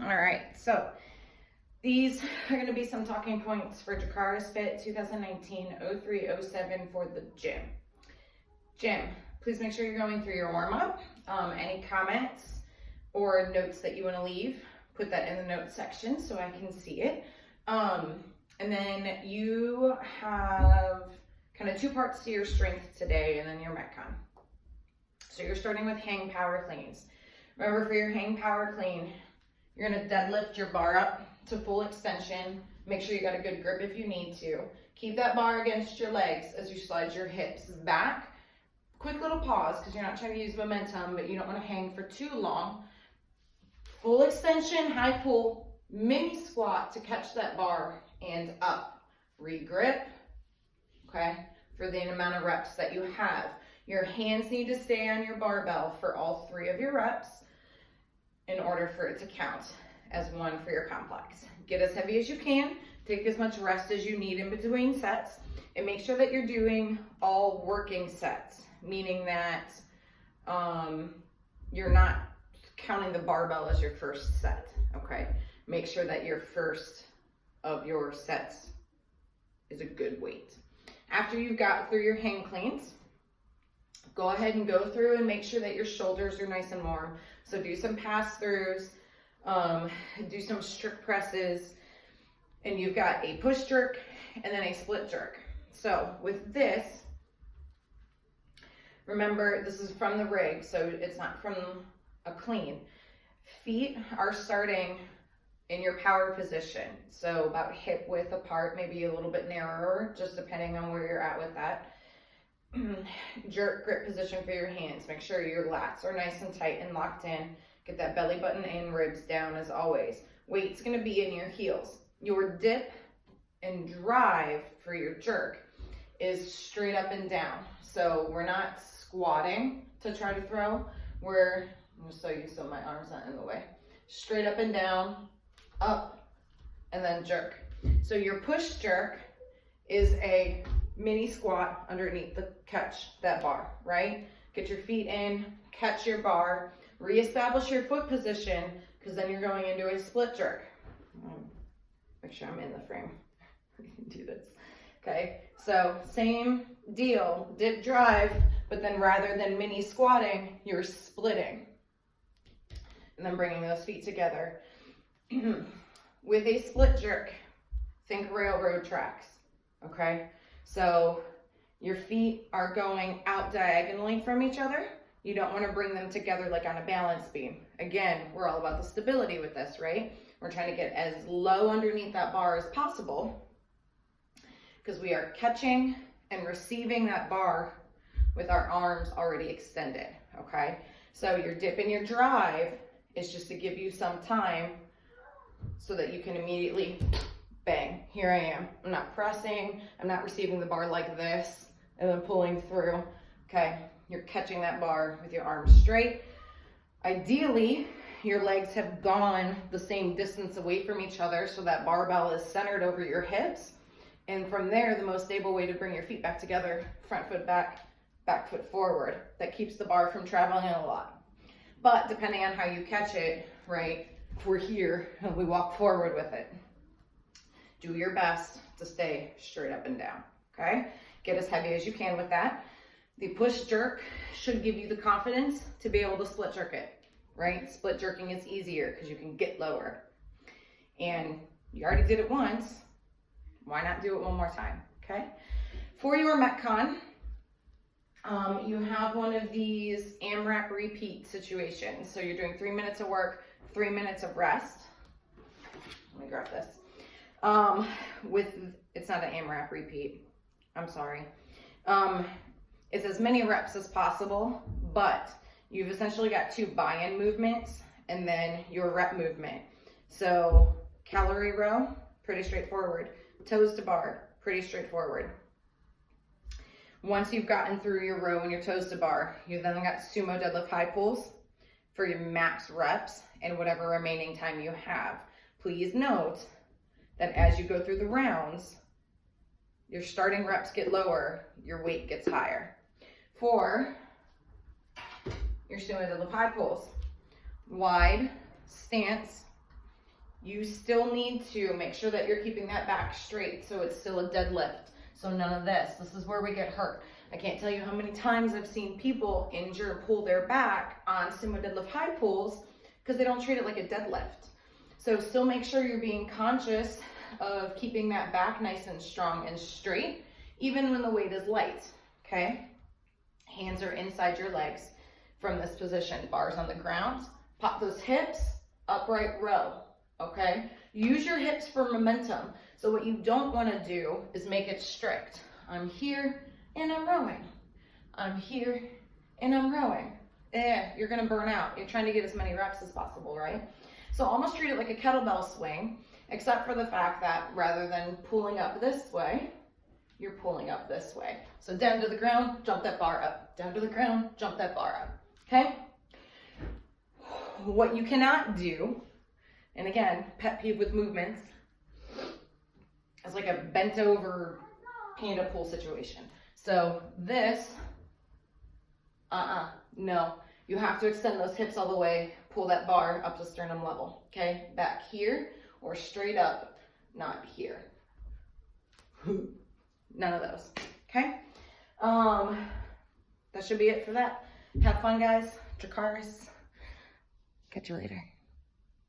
All right, so these are going to be some talking points for Jakara's Fit 2019-03-07 for the gym. Gym, please make sure you're going through your warm-up. Any comments or notes that you want to leave, put that in the notes section so I can see it. And then you have kind of two parts to your strength today and then your Metcon. So you're starting with hang power cleans. Remember, for your hang power clean, you're gonna deadlift your bar up to full extension. Make sure you got a good grip if you need to. Keep that bar against your legs as you slide your hips back. Quick little pause, because you're not trying to use momentum, but you don't wanna hang for too long. Full extension, high pull, mini squat to catch that bar and up. Regrip, okay, for the amount of reps that you have. Your hands need to stay on your barbell for all 3 of your reps in order for it to count as 1 for your complex. Get as heavy as you can, take as much rest as you need in between sets, and make sure that you're doing all working sets, meaning that you're not counting the barbell as your first set, okay? Make sure that your first of your sets is a good weight. After you've got through your hang cleans, go ahead and go through and make sure that your shoulders are nice and warm. So do some pass-throughs, do some strict presses, and you've got a push jerk and then a split jerk. So with this, remember, this is from the rig, so it's not from a clean. Feet are starting in your power position, so about hip width apart, maybe a little bit narrower, just depending on where you're at with that. Jerk grip position for your hands. Make sure your lats are nice and tight and locked in. Get that belly button and ribs down as always. Weight's going to be in your heels. Your dip and drive for your jerk is straight up and down. So we're not squatting to try to throw. I'm going to show you so my arm's not in the way. Straight up and down, up, and then jerk. So your push jerk is a mini squat underneath the catch that bar, right? Get your feet in, catch your bar, reestablish your foot position, because then you're going into a split jerk. Make sure I'm in the frame. We can do this. Okay, so same deal, dip drive, but then rather than mini squatting, you're splitting. And then bringing those feet together. With a split jerk, think railroad tracks, okay? So your feet are going out diagonally from each other. You don't want to bring them together like on a balance beam. Again, we're all about the stability with this, right? We're trying to get as low underneath that bar as possible because we are catching and receiving that bar with our arms already extended, okay? So your dip and your drive is just to give you some time so that you can immediately bang, here I am. I'm not pressing, I'm not receiving the bar like this and then pulling through. Okay, you're catching that bar with your arms straight. Ideally, your legs have gone the same distance away from each other so that barbell is centered over your hips. And from there, the most stable way to bring your feet back together, front foot back, back foot forward. That keeps the bar from traveling a lot. But depending on how you catch it, right, if we're here and we walk forward with it, do your best to stay straight up and down, okay? Get as heavy as you can with that. The push jerk should give you the confidence to be able to split jerk it, right? Split jerking is easier because you can get lower. And you already did it once, why not do it one more time, okay? For your Metcon, you have one of these AMRAP repeat situations. So you're doing 3 minutes of work, 3 minutes of rest. Let me grab this. It's not an AMRAP repeat, I'm sorry. It's as many reps as possible, but you've essentially got 2 buy-in movements and then your rep movement. So calorie row, pretty straightforward. Toes to bar, pretty straightforward. Once you've gotten through your row and your toes to bar, you then got sumo deadlift high pulls for your max reps and whatever remaining time you have. Please note that as you go through the rounds, your starting reps get lower, your weight gets higher. For your sumo deadlift high pulls, wide stance, you still need to make sure that you're keeping that back straight so it's still a deadlift. So none of this. This is where we get hurt. I can't tell you how many times I've seen people injure and pull their back on sumo deadlift high pulls because they don't treat it like a deadlift. So still make sure you're being conscious of keeping that back nice and strong and straight, even when the weight is light, okay? Hands are inside your legs from this position. Bars on the ground. Pop those hips, upright row, okay? Use your hips for momentum. So what you don't want to do is make it strict. I'm here and I'm rowing. I'm here and I'm rowing. You're gonna burn out. You're trying to get as many reps as possible, right? So almost treat it like a kettlebell swing, except for the fact that rather than pulling up this way, you're pulling up this way. So down to the ground, jump that bar up. Down to the ground, jump that bar up, okay? What you cannot do, and again, pet peeve with movements, is like a bent over panda pull situation. So this, no. You have to extend those hips all the way, pull that bar up to sternum level, okay? Back here or straight up, not here. None of those, okay? That should be it for that. Have fun, guys. Drakaris. Catch you later.